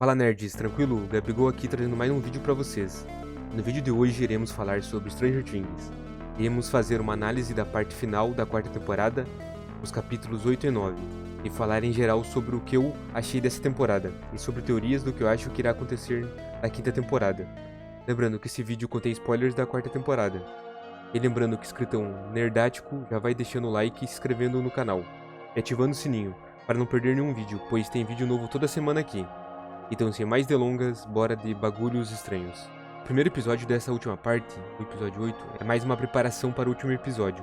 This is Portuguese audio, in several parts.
Fala nerds, tranquilo? Gabigol aqui trazendo mais um vídeo pra vocês. No vídeo de hoje iremos falar sobre Stranger Things. Iremos fazer uma análise da parte final da quarta temporada, os capítulos 8 e 9, e falar em geral sobre o que eu achei dessa temporada, e sobre teorias do que eu acho que irá acontecer na quinta temporada. Lembrando que esse vídeo contém spoilers da quarta temporada. E lembrando que o escritão nerdático já vai deixando o like e se inscrevendo no canal, e ativando o sininho, para não perder nenhum vídeo, pois tem vídeo novo toda semana aqui. Então, sem mais delongas, bora de bagulhos estranhos. O primeiro episódio dessa última parte, o episódio 8, é mais uma preparação para o último episódio.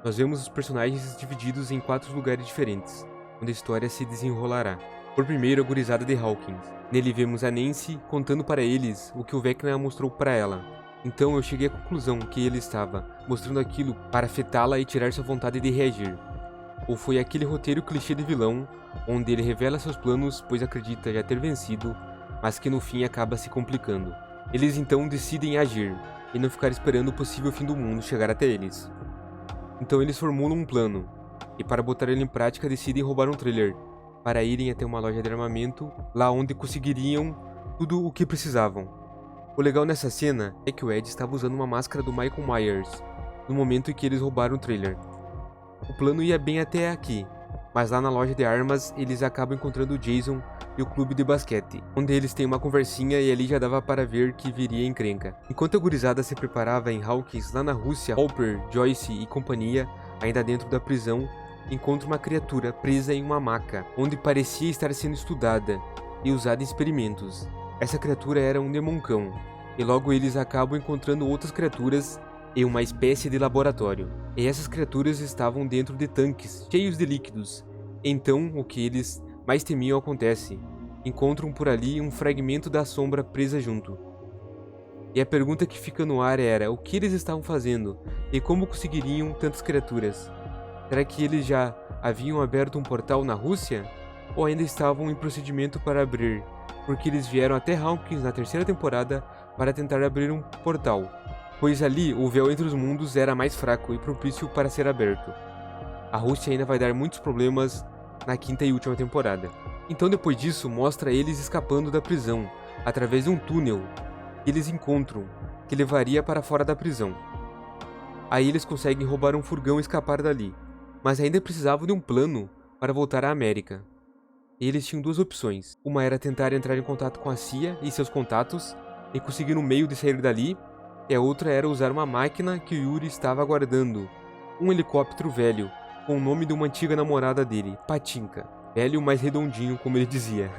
Nós vemos os personagens divididos em 4 lugares diferentes, onde a história se desenrolará. Por primeiro, a gurizada de Hawkins. Nele vemos a Nancy contando para eles o que o Vecna mostrou para ela. Então eu cheguei à conclusão que ele estava mostrando aquilo para afetá-la e tirar sua vontade de reagir. Ou foi aquele roteiro clichê de vilão, onde ele revela seus planos pois acredita já ter vencido, mas que no fim acaba se complicando. Eles então decidem agir, e não ficar esperando o possível fim do mundo chegar até eles. Então eles formulam um plano, e para botar ele em prática decidem roubar um trailer, para irem até uma loja de armamento, lá onde conseguiriam tudo o que precisavam. O legal nessa cena é que o Ed estava usando uma máscara do Michael Myers, no momento em que eles roubaram o trailer. O plano ia bem até aqui, mas lá na loja de armas eles acabam encontrando o Jason e o clube de basquete, onde eles têm uma conversinha e ali já dava para ver que viria encrenca. Enquanto a gurizada se preparava em Hawkins, lá na Rússia, Hopper, Joyce e companhia, ainda dentro da prisão, encontram uma criatura presa em uma maca, onde parecia estar sendo estudada e usada em experimentos. Essa criatura era um demoncão, e logo eles acabam encontrando outras criaturas em uma espécie de laboratório. E essas criaturas estavam dentro de tanques, cheios de líquidos. Então, o que eles mais temiam acontece. Encontram por ali um fragmento da sombra presa junto. E a pergunta que fica no ar era o que eles estavam fazendo e como conseguiriam tantas criaturas. Será que eles já haviam aberto um portal na Rússia? Ou ainda estavam em procedimento para abrir? Porque eles vieram até Hawkins na terceira temporada para tentar abrir um portal, pois ali o véu entre os mundos era mais fraco e propício para ser aberto. A Rússia ainda vai dar muitos problemas na quinta e última temporada. Então depois disso mostra eles escapando da prisão, através de um túnel que eles encontram, que levaria para fora da prisão. Aí eles conseguem roubar um furgão e escapar dali, mas ainda precisavam de um plano para voltar à América. E eles tinham duas opções, uma era tentar entrar em contato com a CIA e seus contatos, e conseguir um meio de sair dali, e a outra era usar uma máquina que o Yuri estava aguardando, um helicóptero velho, com o nome de uma antiga namorada dele, Patinka, velho mais redondinho como ele dizia.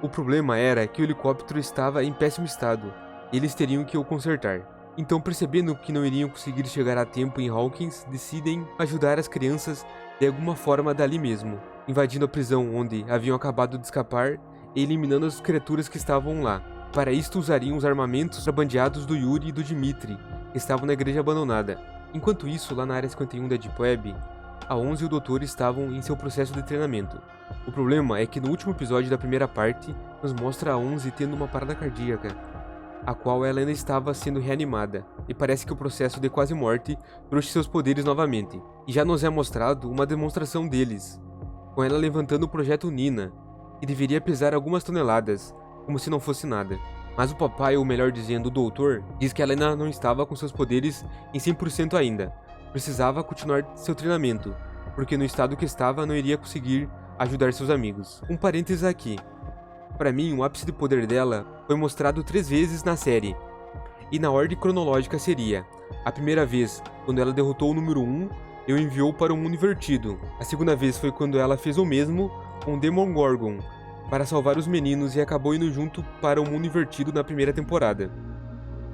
O problema era que o helicóptero estava em péssimo estado, e eles teriam que o consertar. Então, percebendo que não iriam conseguir chegar a tempo em Hawkins, decidem ajudar as crianças de alguma forma dali mesmo, invadindo a prisão onde haviam acabado de escapar e eliminando as criaturas que estavam lá. Para isto usariam os armamentos contrabandeados do Yuri e do Dmitri, que estavam na igreja abandonada. Enquanto isso, lá na área 51 da Deep Web, a 11 e o Doutor estavam em seu processo de treinamento. O problema é que no último episódio da primeira parte, nos mostra a 11 tendo uma parada cardíaca, a qual ela ainda estava sendo reanimada, e parece que o processo de quase morte trouxe seus poderes novamente. E já nos é mostrado uma demonstração deles, com ela levantando o projeto Nina, que deveria pesar algumas toneladas, como se não fosse nada. Mas o papai, ou melhor dizendo, o doutor, diz que ela ainda não estava com seus poderes em 100% ainda. Precisava continuar seu treinamento, porque no estado que estava não iria conseguir ajudar seus amigos. Um parênteses aqui. Para mim, o ápice de poder dela foi mostrado 3 vezes na série. E na ordem cronológica seria: a primeira vez, quando ela derrotou o número 1 e o enviou para o mundo invertido. A segunda vez foi quando ela fez o mesmo com Demogorgon, para salvar os meninos e acabou indo junto para o mundo invertido na primeira temporada.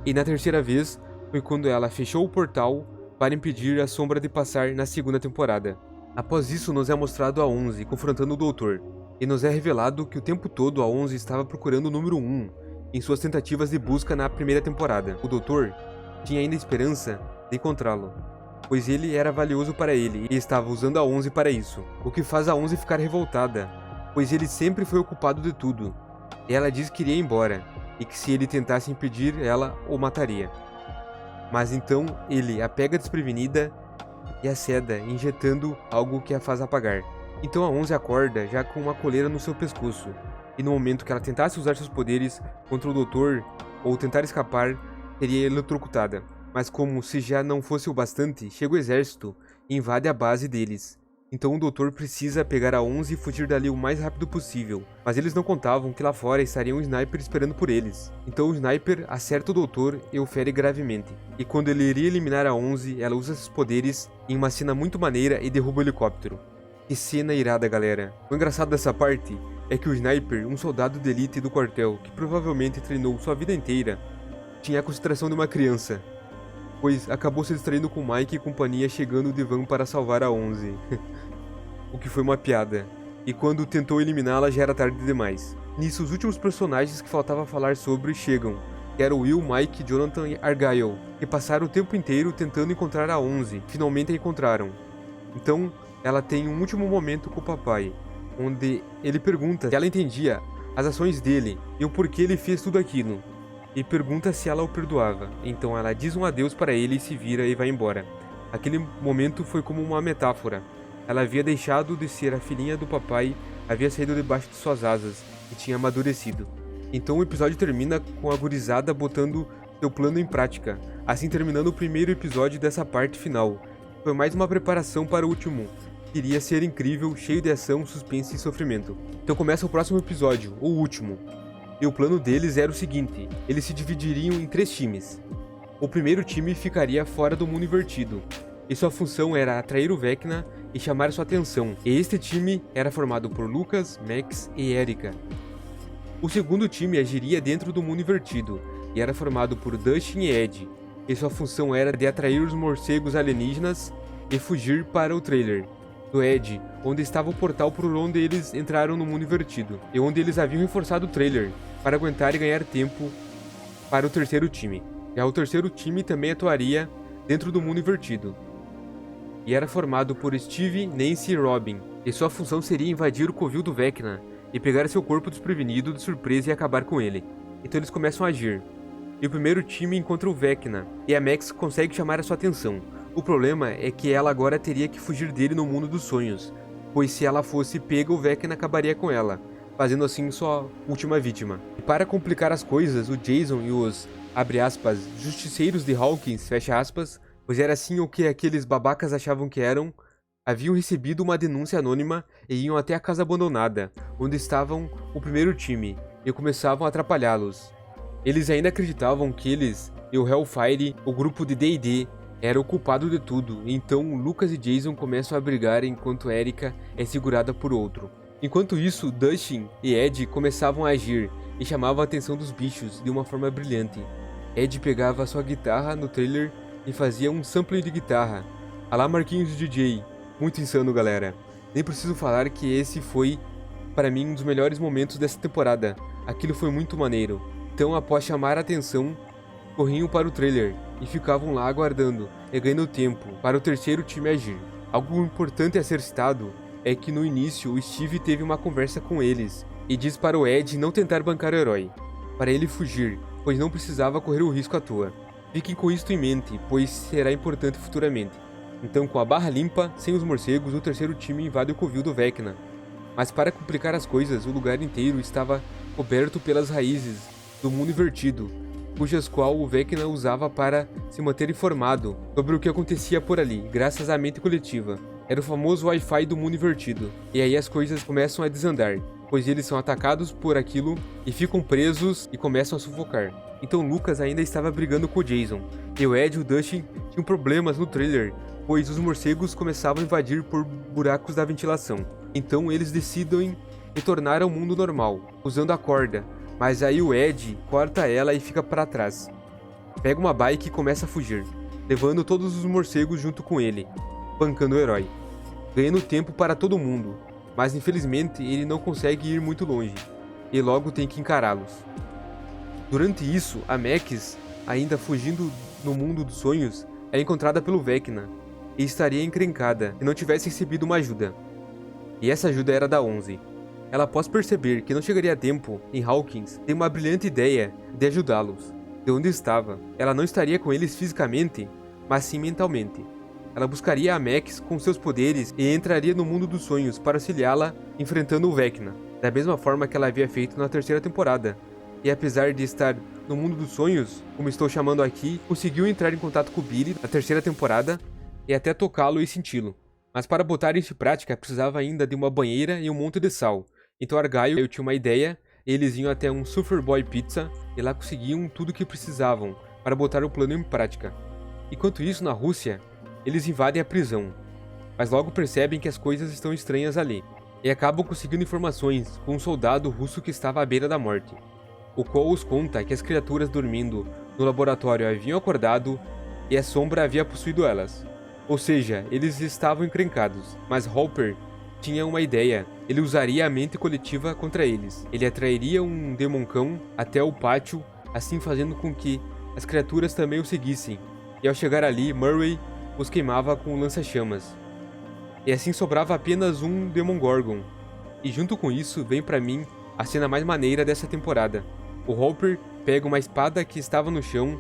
E na terceira vez foi quando ela fechou o portal para impedir a sombra de passar na segunda temporada. Após isso nos é mostrado a 11 confrontando o Doutor, e nos é revelado que o tempo todo a 11 estava procurando o número 1 em suas tentativas de busca na primeira temporada. O Doutor tinha ainda esperança de encontrá-lo, pois ele era valioso para ele e estava usando a 11 para isso, o que faz a 11 ficar revoltada, pois ele sempre foi o culpado de tudo. Ela diz que iria embora, e que se ele tentasse impedir, ela o mataria. Mas então ele a pega desprevenida e a seda, injetando algo que a faz apagar. Então a 11 acorda já com uma coleira no seu pescoço, e no momento que ela tentasse usar seus poderes contra o doutor ou tentar escapar, seria eletrocutada. Mas como se já não fosse o bastante, chega o exército e invade a base deles. Então o doutor precisa pegar a 11 e fugir dali o mais rápido possível, mas eles não contavam que lá fora estaria um sniper esperando por eles. Então o sniper acerta o doutor e o fere gravemente. E quando ele iria eliminar a 11, ela usa seus poderes em uma cena muito maneira e derruba o helicóptero. Que cena irada, galera. O engraçado dessa parte é que o sniper, um soldado de elite do quartel que provavelmente treinou sua vida inteira, tinha a concentração de uma criança, pois acabou se distraindo com Mike e companhia chegando de van para salvar a 11. O que foi uma piada. E quando tentou eliminá-la já era tarde demais. Nisso, os últimos personagens que faltava falar sobre chegam, que eram Will, Mike, Jonathan e Argyle, que passaram o tempo inteiro tentando encontrar a 11, finalmente a encontraram. Então, ela tem um último momento com o papai, onde ele pergunta se ela entendia as ações dele e o porquê ele fez tudo aquilo. E pergunta se ela o perdoava. Então ela diz um adeus para ele e se vira e vai embora. Aquele momento foi como uma metáfora. Ela havia deixado de ser a filhinha do papai, havia saído debaixo de suas asas e tinha amadurecido. Então o episódio termina com a gurizada botando seu plano em prática, assim terminando o primeiro episódio dessa parte final. Foi mais uma preparação para o último. Iria ser incrível, cheio de ação, suspense e sofrimento. Então começa o próximo episódio, o último. E o plano deles era o seguinte: eles se dividiriam em 3 times. O primeiro time ficaria fora do mundo invertido, e sua função era atrair o Vecna e chamar sua atenção. E este time era formado por Lucas, Max e Erika. O segundo time agiria dentro do mundo invertido, e era formado por Dustin e Ed, e sua função era de atrair os morcegos alienígenas e fugir para o trailer do Ed, onde estava o portal por onde eles entraram no mundo invertido, e onde eles haviam reforçado o trailer para aguentar e ganhar tempo para o terceiro time. Já o terceiro time também atuaria dentro do mundo invertido, e era formado por Steve, Nancy e Robin, e sua função seria invadir o covil do Vecna e pegar seu corpo desprevenido de surpresa e acabar com ele. Então eles começam a agir. E o primeiro time encontra o Vecna, e a Max consegue chamar a sua atenção. O problema é que ela agora teria que fugir dele no mundo dos sonhos, pois se ela fosse pega, o Vecna acabaria com ela, fazendo assim sua última vítima. E para complicar as coisas, o Jason e os, abre aspas, justiceiros de Hawkins, fecha aspas, pois era assim o que aqueles babacas achavam que eram, haviam recebido uma denúncia anônima e iam até a casa abandonada, onde estavam o primeiro time, e começavam a atrapalhá-los. Eles ainda acreditavam que eles e o Hellfire, o grupo de D&D, era o culpado de tudo, então Lucas e Jason começam a brigar enquanto Erika é segurada por outro. Enquanto isso, Dustin e Ed começavam a agir e chamavam a atenção dos bichos de uma forma brilhante. Ed pegava sua guitarra no trailer e fazia um sample de guitarra, a lá Marquinhos DJ. Muito insano, galera. Nem preciso falar que esse foi, para mim, um dos melhores momentos dessa temporada. Aquilo foi muito maneiro. Então, após chamar a atenção, corriam para o trailer e ficavam lá aguardando e ganhando tempo para o terceiro time agir. Algo importante a ser citado é que no início o Steve teve uma conversa com eles e diz para o Ed não tentar bancar o herói, para ele fugir, pois não precisava correr o risco à toa. Fiquem com isto em mente, pois será importante futuramente. Então, com a barra limpa, sem os morcegos, o terceiro time invade o covil do Vecna. Mas para complicar as coisas, o lugar inteiro estava coberto pelas raízes do mundo invertido, cujas qual o Vecna usava para se manter informado sobre o que acontecia por ali, graças à mente coletiva. Era o famoso Wi-Fi do mundo invertido. E aí as coisas começam a desandar, pois eles são atacados por aquilo e ficam presos e começam a sufocar. Então Lucas ainda estava brigando com o Jason, e o Ed e o Dustin tinham problemas no trailer, pois os morcegos começavam a invadir por buracos da ventilação. Então eles decidem retornar ao mundo normal, usando a corda, mas aí o Ed corta ela e fica para trás. Pega uma bike e começa a fugir, levando todos os morcegos junto com ele, bancando o herói, ganhando tempo para todo mundo, mas infelizmente ele não consegue ir muito longe, e logo tem que encará-los. Durante isso, a Max, ainda fugindo no mundo dos sonhos, é encontrada pelo Vecna, e estaria encrencada se não tivesse recebido uma ajuda. E essa ajuda era da 11. Ela, após perceber que não chegaria a tempo em Hawkins, tem uma brilhante ideia de ajudá-los. De onde estava, ela não estaria com eles fisicamente, mas sim mentalmente. Ela buscaria a Max com seus poderes e entraria no mundo dos sonhos para auxiliá-la enfrentando o Vecna. da mesma forma que ela havia feito na terceira temporada. E apesar de estar no mundo dos sonhos, como estou chamando aqui, conseguiu entrar em contato com o Billy na terceira temporada e até tocá-lo e senti-lo. Mas para botar isso em prática, precisava ainda de uma banheira e um monte de sal. Então Argyle tinha uma ideia, eles iam até um Superboy Pizza e lá conseguiam tudo o que precisavam para botar o plano em prática. Enquanto isso, na Rússia, eles invadem a prisão, mas logo percebem que as coisas estão estranhas ali, e acabam conseguindo informações com um soldado russo que estava à beira da morte, o qual os conta que as criaturas dormindo no laboratório haviam acordado e a sombra havia possuído elas. Ou seja, eles estavam encrencados, mas Hopper tinha uma ideia. Ele usaria a mente coletiva contra eles. Ele atrairia um demoncão até o pátio, assim fazendo com que as criaturas também o seguissem. E ao chegar ali, Murray os queimava com um lança-chamas. E assim sobrava apenas um Demogorgon. E junto com isso, vem pra mim a cena mais maneira dessa temporada. O Hopper pega uma espada que estava no chão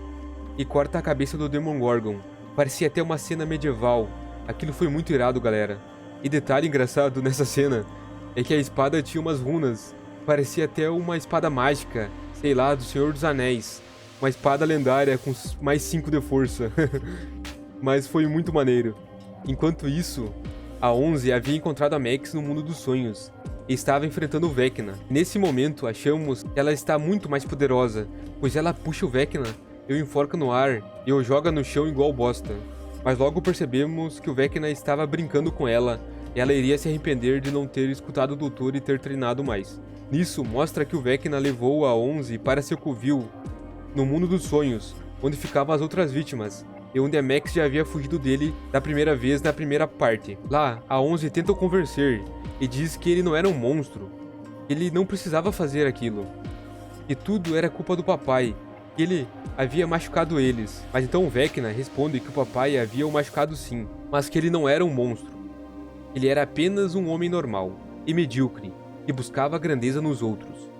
e corta a cabeça do Demogorgon. Parecia até uma cena medieval. Aquilo foi muito irado, galera. E detalhe engraçado nessa cena é que a espada tinha umas runas. Parecia até uma espada mágica, sei lá, do Senhor dos Anéis. Uma espada lendária com mais 5 de força. Mas foi muito maneiro. Enquanto isso, a 11 havia encontrado a Max no mundo dos sonhos e estava enfrentando o Vecna. Nesse momento, achamos que ela está muito mais poderosa, pois ela puxa o Vecna e o enforca no ar e o joga no chão igual bosta. Mas logo percebemos que o Vecna estava brincando com ela e ela iria se arrepender de não ter escutado o doutor e ter treinado mais. Nisso, mostra que o Vecna levou a 11 para seu covil no mundo dos sonhos, onde ficavam as outras vítimas, e onde a Max já havia fugido dele da primeira vez na primeira parte. Lá, a 11 tenta o convencer e diz que ele não era um monstro, ele não precisava fazer aquilo, e tudo era culpa do papai, que ele havia machucado eles. Mas então o Vecna responde que o papai havia o machucado sim, mas que ele não era um monstro. Ele era apenas um homem normal e medíocre, que buscava a grandeza nos outros.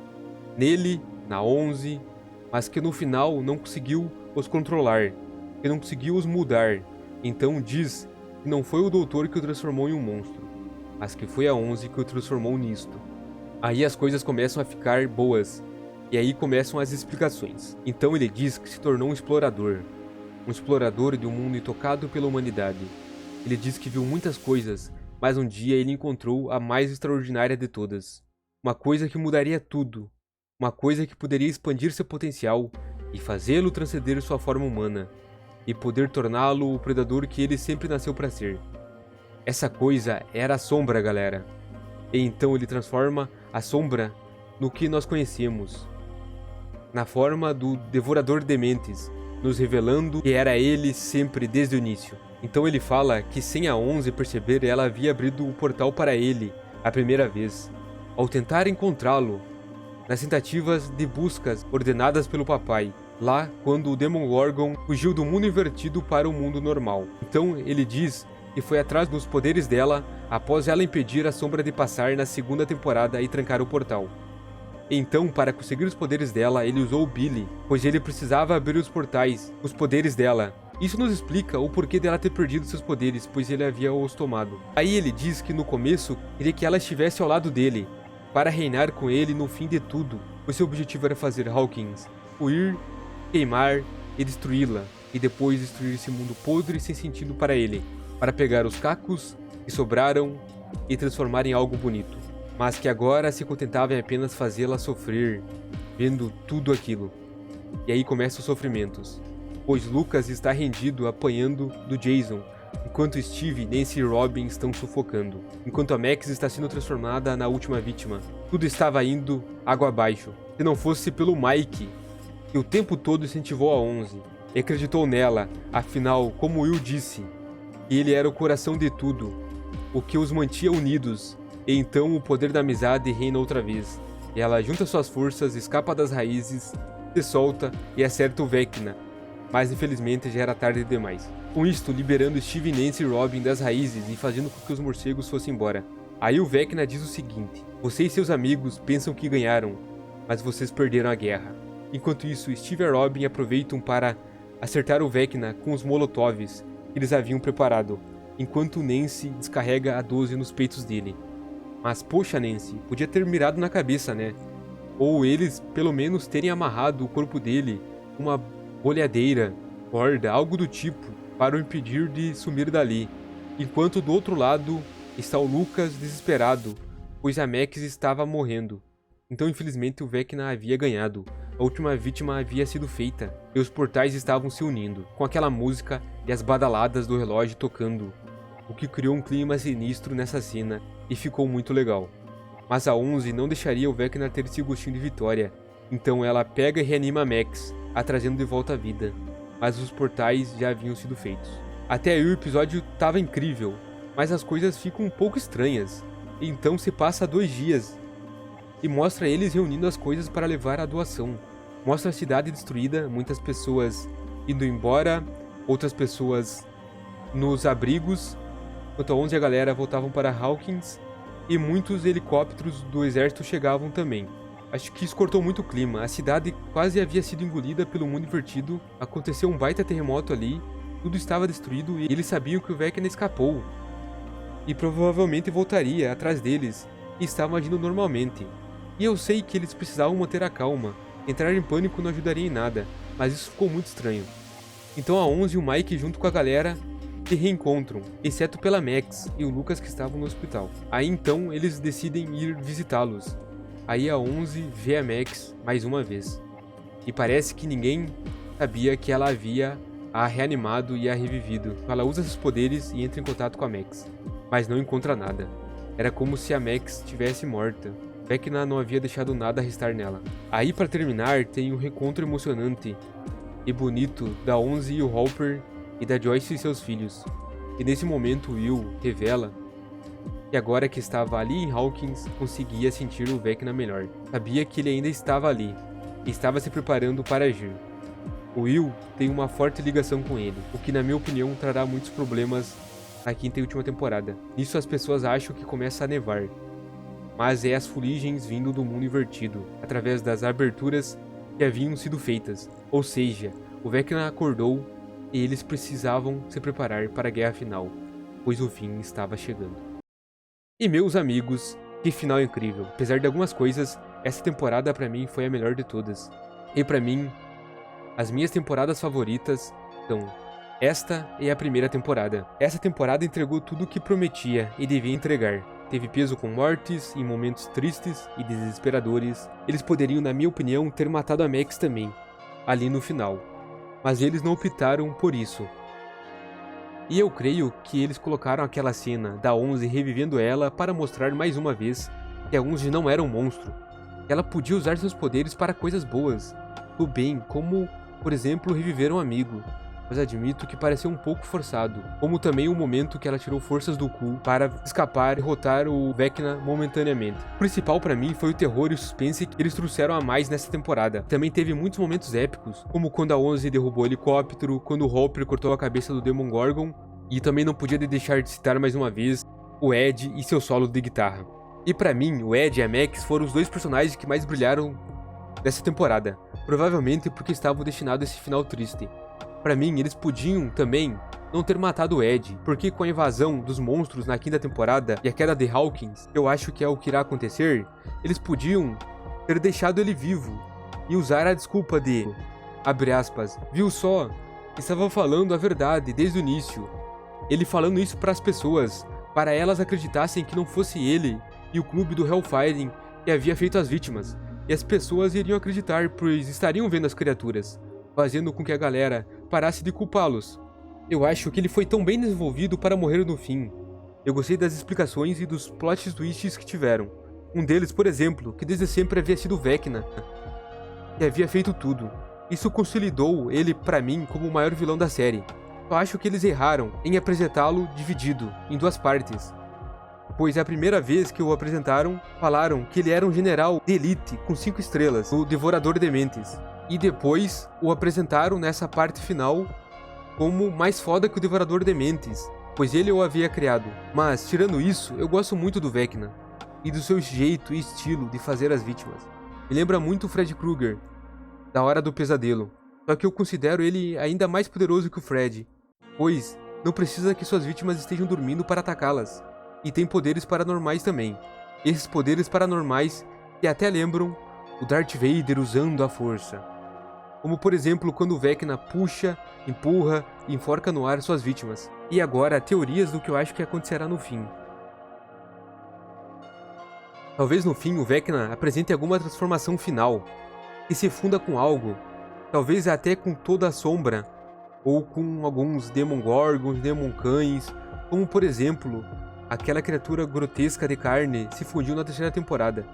Nele, na 11, mas que no final não conseguiu os controlar, que não conseguiu os mudar. Então diz que não foi o doutor que o transformou em um monstro, mas que foi a 11 que o transformou nisto. Aí as coisas começam a ficar boas, e aí começam as explicações. Então ele diz que se tornou um explorador de um mundo intocado pela humanidade. Ele diz que viu muitas coisas, mas um dia ele encontrou a mais extraordinária de todas. Uma coisa que mudaria tudo. Uma coisa que poderia expandir seu potencial e fazê-lo transcender sua forma humana, e poder torná-lo o predador que ele sempre nasceu para ser. Essa coisa era a sombra, galera. E então ele transforma a sombra no que nós conhecemos, na forma do Devorador de Mentes, nos revelando que era ele sempre desde o início. Então ele fala que sem a 11 perceber, ela havia abrido o portal para ele a primeira vez, ao tentar encontrá-lo, nas tentativas de buscas ordenadas pelo papai, lá quando o Demogorgon fugiu do mundo invertido para o mundo normal. Então ele diz que foi atrás dos poderes dela após ela impedir a sombra de passar na segunda temporada e trancar o portal. Então, para conseguir os poderes dela, ele usou o Billy, pois ele precisava abrir os portais, os poderes dela. Isso nos explica o porquê dela ter perdido seus poderes, pois ele havia os tomado. Aí ele diz que no começo, queria que ela estivesse ao lado dele, para reinar com ele no fim de tudo, pois seu objetivo era fazer Hawkins fluir, queimar e destruí-la, e depois destruir esse mundo podre e sem sentido para ele, para pegar os cacos que sobraram e transformar em algo bonito. Mas que agora se contentava em apenas fazê-la sofrer, vendo tudo aquilo. E aí começam os sofrimentos, pois Lucas está rendido apanhando do Jason, enquanto Steve, Nancy e Robin estão sufocando, enquanto a Max está sendo transformada na última vítima. Tudo estava indo água abaixo, se não fosse pelo Mike, que o tempo todo incentivou a 11, e acreditou nela, afinal, como Will disse, ele era o coração de tudo, o que os mantinha unidos. E então o poder da amizade reina outra vez. E ela junta suas forças, escapa das raízes, se solta e acerta o Vecna. Mas infelizmente já era tarde demais. Com isto, liberando Steve, Nancy e Robin das raízes e fazendo com que os morcegos fossem embora. Aí o Vecna diz o seguinte: você e seus amigos pensam que ganharam, mas vocês perderam a guerra. Enquanto isso, Steve e Robin aproveitam para acertar o Vecna com os molotovs que eles haviam preparado, enquanto Nancy descarrega a 12 nos peitos dele. Mas poxa, Nancy, podia ter mirado na cabeça, né? Ou eles, pelo menos, terem amarrado o corpo dele com uma bolhadeira, corda, algo do tipo, para o impedir de sumir dali. Enquanto do outro lado está o Lucas desesperado, pois a Max estava morrendo. Então, infelizmente, o Vecna havia ganhado. A última vítima havia sido feita, e os portais estavam se unindo, com aquela música e as badaladas do relógio tocando, o que criou um clima sinistro nessa cena e ficou muito legal. Mas a 11 não deixaria o Vecna ter esse gostinho de vitória, então ela pega e reanima a Max, a trazendo de volta à vida, mas os portais já haviam sido feitos. Até aí o episódio estava incrível, mas as coisas ficam um pouco estranhas. Então se passa 2 dias e mostra eles reunindo as coisas para levar à doação. Mostra a cidade destruída, muitas pessoas indo embora, outras pessoas nos abrigos, enquanto a 11 e a galera voltavam para Hawkins, e muitos helicópteros do exército chegavam também. Acho que isso cortou muito o clima, a cidade quase havia sido engolida pelo mundo invertido, aconteceu um baita terremoto ali, tudo estava destruído e eles sabiam que o Vecna escapou. E provavelmente voltaria atrás deles, e estavam agindo normalmente. E eu sei que eles precisavam manter a calma, entrar em pânico não ajudaria em nada, mas isso ficou muito estranho. Então a 11 e o Mike junto com a galera se reencontram, exceto pela Max e o Lucas que estavam no hospital. Aí então eles decidem ir visitá-los. Aí a 11 vê a Max mais uma vez. E parece que ninguém sabia que ela havia a reanimado e a revivido. Ela usa seus poderes e entra em contato com a Max, mas não encontra nada. Era como se a Max estivesse morta. Vecna não havia deixado nada restar nela. Aí para terminar tem um reencontro emocionante e bonito da 11 e o Hopper e da Joyce e seus filhos. E nesse momento Will revela que agora que estava ali em Hawkins, conseguia sentir o Vecna melhor. Sabia que ele ainda estava ali e estava se preparando para agir. O Will tem uma forte ligação com ele, o que na minha opinião trará muitos problemas na 5ª e última temporada. Nisso as pessoas acham que começa a nevar, mas é as fuligens vindo do mundo invertido, através das aberturas que haviam sido feitas. Ou seja, o Vecna acordou e eles precisavam se preparar para a guerra final, pois o fim estava chegando. E meus amigos, que final incrível! Apesar de algumas coisas, essa temporada pra mim foi a melhor de todas. E pra mim, as minhas temporadas favoritas são esta e a primeira temporada. Essa temporada entregou tudo o que prometia e devia entregar. Teve peso com mortes, em momentos tristes e desesperadores. Eles poderiam, na minha opinião, ter matado a Max também, ali no final. Mas eles não optaram por isso. E eu creio que eles colocaram aquela cena da 11 revivendo ela para mostrar mais uma vez que a 11 não era um monstro. Ela podia usar seus poderes para coisas boas, do bem, como, por exemplo, reviver um amigo. Mas admito que pareceu um pouco forçado, como também o momento que ela tirou forças do cu para escapar e derrotar o Vecna momentaneamente. O principal para mim foi o terror e o suspense que eles trouxeram a mais nessa temporada. Também teve muitos momentos épicos, como quando a 11 derrubou o helicóptero, quando o Hopper cortou a cabeça do Demogorgon, e também não podia deixar de citar mais uma vez o Ed e seu solo de guitarra. E para mim, o Ed e a Max foram os 2 personagens que mais brilharam nessa temporada, provavelmente porque estavam destinados a esse final triste. Pra mim, eles podiam também não ter matado o Ed, porque com a invasão dos monstros na 5ª temporada e a queda de Hawkins, eu acho que é o que irá acontecer, eles podiam ter deixado ele vivo e usar a desculpa de, abre aspas, viu só, estava falando a verdade desde o início. Ele falando isso para as pessoas, para elas acreditassem que não fosse ele e o clube do Hellfire que havia feito as vítimas, e as pessoas iriam acreditar, pois estariam vendo as criaturas, fazendo com que a galera parasse de culpá-los. Eu acho que ele foi tão bem desenvolvido para morrer no fim. Eu gostei das explicações e dos plot twists que tiveram. Um deles, por exemplo, que desde sempre havia sido Vecna, que havia feito tudo. Isso consolidou ele pra mim como o maior vilão da série. Eu acho que eles erraram em apresentá-lo dividido em 2 partes, pois a primeira vez que o apresentaram, falaram que ele era um general de elite com 5 estrelas, o Devorador de Mentes. E depois o apresentaram nessa parte final como mais foda que o Devorador de Mentes, pois ele o havia criado. Mas, tirando isso, eu gosto muito do Vecna e do seu jeito e estilo de fazer as vítimas. Me lembra muito o Fred Krueger, da Hora do Pesadelo, só que eu considero ele ainda mais poderoso que o Fred, pois não precisa que suas vítimas estejam dormindo para atacá-las, e tem poderes paranormais também. esses poderes paranormais que até lembram o Darth Vader usando a força. Como por exemplo quando o Vecna puxa, empurra e enforca no ar suas vítimas. E agora, teorias do que eu acho que acontecerá no fim. Talvez no fim o Vecna apresente alguma transformação final, que se funda com algo, talvez até com toda a sombra, ou com alguns Demogorgons, Demoncães, como por exemplo, aquela criatura grotesca de carne se fundiu na terceira temporada.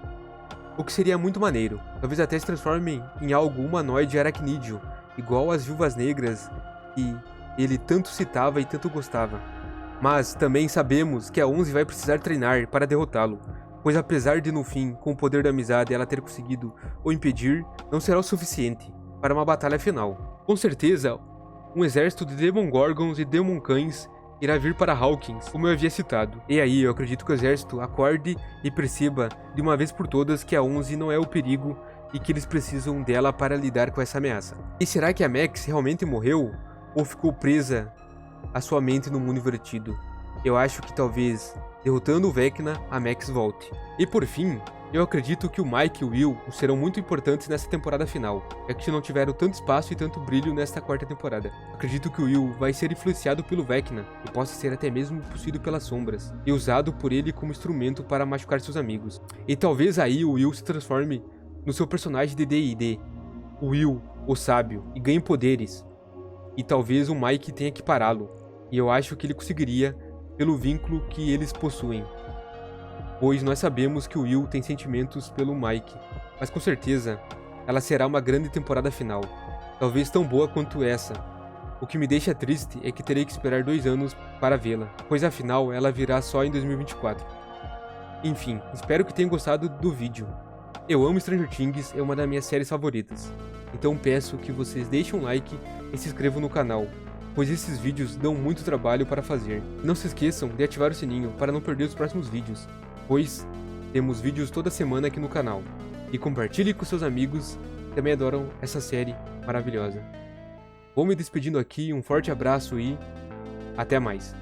O que seria muito maneiro, talvez até se transforme em algo humanoide aracnídeo, igual as Viúvas Negras que ele tanto citava e tanto gostava. Mas também sabemos que a 11 vai precisar treinar para derrotá-lo, pois apesar de no fim, com o poder da amizade, ela ter conseguido o impedir, não será o suficiente para uma batalha final. Com certeza, um exército de Demogorgons e Demoncães irá vir para Hawkins, como eu havia citado. E aí eu acredito que o exército acorde e perceba de uma vez por todas que a 11 não é o perigo e que eles precisam dela para lidar com essa ameaça. E será que a Max realmente morreu ou ficou presa a sua mente no mundo invertido? Eu acho que talvez, derrotando o Vecna, a Max volte. E por fim, eu acredito que o Mike e o Will serão muito importantes nessa temporada final, já que não tiveram tanto espaço e tanto brilho nesta quarta temporada. Acredito que o Will vai ser influenciado pelo Vecna, e possa ser até mesmo possuído pelas sombras, e usado por ele como instrumento para machucar seus amigos. E talvez aí o Will se transforme no seu personagem de D&D, o Will, o sábio, e ganhe poderes. E talvez o Mike tenha que pará-lo, e eu acho que ele conseguiria pelo vínculo que eles possuem. Pois nós sabemos que o Will tem sentimentos pelo Mike, mas com certeza ela será uma grande temporada final, talvez tão boa quanto essa. O que me deixa triste é que terei que esperar 2 anos para vê-la, pois afinal ela virá só em 2024. Enfim, espero que tenham gostado do vídeo. Eu amo Stranger Things, é uma das minhas séries favoritas, então peço que vocês deixem um like e se inscrevam no canal, pois esses vídeos dão muito trabalho para fazer. Não se esqueçam de ativar o sininho para não perder os próximos vídeos, pois temos vídeos toda semana aqui no canal. E compartilhe com seus amigos que também adoram essa série maravilhosa. Vou me despedindo aqui, um forte abraço e até mais.